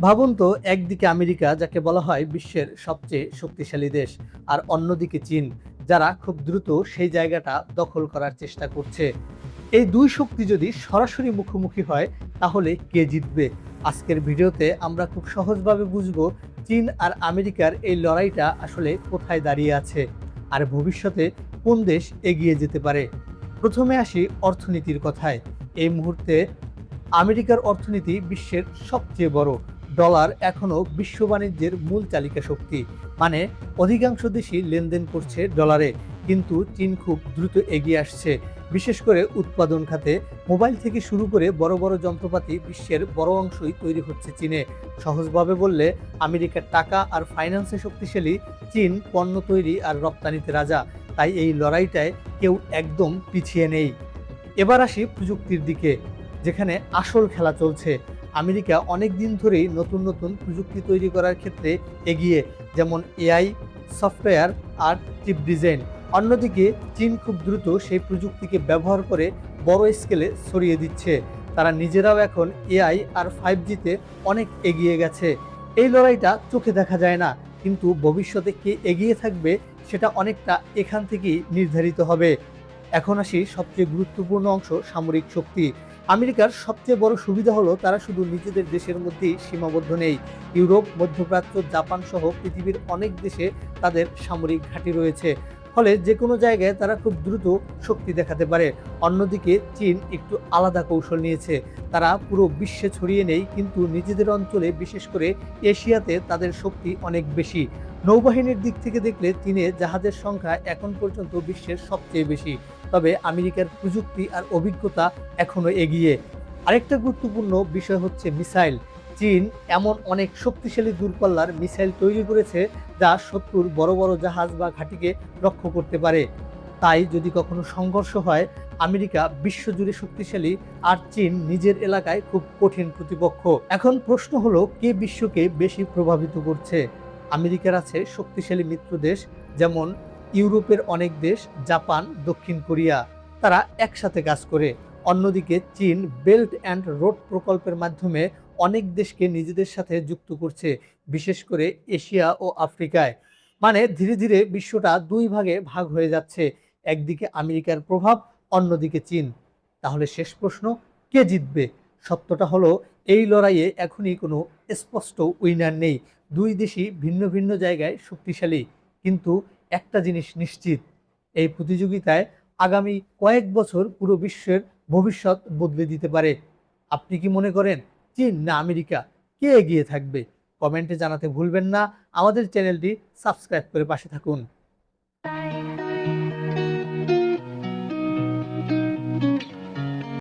ভাবুন তো, একদিকে আমেরিকা যাকে বলা হয় বিশ্বের সবচেয়ে শক্তিশালী দেশ, আর অন্যদিকে চীন যারা খুব দ্রুত সেই জায়গাটা দখল করার চেষ্টা করছে। এই দুই শক্তি যদি সরাসরি মুখোমুখি হয় তাহলে কে জিতবে? আজকের ভিডিওতে আমরা খুব সহজভাবে বুঝবো চীন আর আমেরিকার এই লড়াইটা আসলে কোথায় দাঁড়িয়ে আছে, আর ভবিষ্যতে কোন দেশ এগিয়ে যেতে পারে। প্রথমে আসি অর্থনীতির কথায়। এই মুহূর্তে আমেরিকার অর্থনীতি বিশ্বের সবচেয়ে বড়। ডলার এখনো বিশ্ব বাণিজ্যের মূল চালিকা শক্তি, মানে অধিকাংশ দেশই লেনদেন করছে ডলারে। কিন্তু চীন খুব দ্রুত এগিয়ে আসছে, বিশেষ করে উৎপাদন খাতে। মোবাইল থেকে শুরু করে বড় বড় যন্ত্রপাতি বিশ্বের বড় অংশই তৈরি হচ্ছে চীনে। সহজভাবে বললে, আমেরিকার টাকা আর ফাইন্যান্সে শক্তিশালী, চীন পণ্য তৈরি আর রপ্তানিতে রাজা। তাই এই লড়াইটায় কেউ একদম পিছিয়ে নেই। এবার আসি প্রযুক্তির দিকে, যেখানে আসল খেলা চলছে। আমেরিকা অনেক দিন ধরেই নতুন নতুন প্রযুক্তি তৈরি করার ক্ষেত্রে এগিয়ে, যেমন এআই, সফটওয়্যার আর চিপ ডিজাইন। অন্যদিকে চীন খুব দ্রুত সেই প্রযুক্তিকে ব্যবহার করে বড় স্কেলে ছড়িয়ে দিচ্ছে। তারা নিজেরাও এখন এআই আর 5Gতে অনেক এগিয়ে গেছে। এই লড়াইটা চোখে দেখা যায় না, কিন্তু ভবিষ্যতে কে এগিয়ে থাকবে সেটা অনেকটা এখান থেকেই নির্ধারিত হবে। এখন আসি সবচেয়ে গুরুত্বপূর্ণ অংশ, সামরিক শক্তি। আমেরিকার সবচেয়ে বড় সুবিধা হলো তারা শুধু নিজেদের দেশের মধ্যেই সীমাবদ্ধ নেই। ইউরোপ, মধ্যপ্রাচ্য, জাপান সহ পৃথিবীর অনেক দেশে তাদের সামরিক ঘাঁটি রয়েছে। ফলে যে কোনো জায়গায় তারা খুব দ্রুত শক্তি দেখাতে পারে। অন্যদিকে চীন একটু আলাদা কৌশল নিয়েছে। তারা পুরো বিশ্বে ছড়িয়ে নেই, কিন্তু নিজেদের অঞ্চলে, বিশেষ করে এশিয়াতে তাদের শক্তি অনেক বেশি। নৌবাহিনীর দিক থেকে দেখলে চীনে জাহাজের সংখ্যা এখন পর্যন্ত বিশ্বের সবচেয়ে বেশি। তবে আমেরিকার প্রযুক্তি আর অভিজ্ঞতা এখনো এগিয়ে। আরেকটা গুরুত্বপূর্ণ বিষয় হচ্ছে মিসাইল। চীন এমন অনেক শক্তিশালী দূরপাল্লার মিসাইল তৈরি করেছে যা শত্রুর বড় বড় জাহাজ বা ঘাঁটিকে লক্ষ্য করতে পারে। তাই যদি কখনো সংঘর্ষ হয়, আমেরিকা বিশ্বজুড়ে শক্তিশালী, আর চীন নিজের এলাকায় খুব কঠিন প্রতিপক্ষ। এখন প্রশ্ন হলো, কে বিশ্বকে বেশি প্রভাবিত করছে? আমেরিকার আছে শক্তিশালী মিত্র দেশ, যেমন ইউরোপের অনেক দেশ, জাপান, দক্ষিণ কোরিয়া, তারা একসাথে কাজ করে। অন্যদিকে চীন বেল্ট অ্যান্ড রোড প্রকল্পের মাধ্যমে অনেক দেশকে নিজেদের সাথে যুক্ত করছে, বিশেষ করে এশিয়া ও আফ্রিকায়। মানে ধীরে ধীরে বিশ্বটা দুই ভাগে ভাগ হয়ে যাচ্ছে, একদিকে আমেরিকার প্রভাব, অন্যদিকে চীন। তাহলে শেষ প্রশ্ন, কে জিতবে? সত্যটা হলো, এই লড়াইয়ে এখনই কোনো স্পষ্ট উইনার নেই। দুই দেশই ভিন্ন ভিন্ন জায়গায় শক্তিশালী, কিন্তু একটা জিনিস নিশ্চিত, এই প্রতিযোগিতায় আগামী কয়েক বছর পুরো বিশ্বের ভবিষ্যৎ বদলে দিতে পারে। আপনি কি মনে করেন চীন না আমেরিকা, কে এগিয়ে থাকবে? কমেন্টে জানাতে ভুলবেন না। আমাদের চ্যানেলটি সাবস্ক্রাইব করে পাশে থাকুন।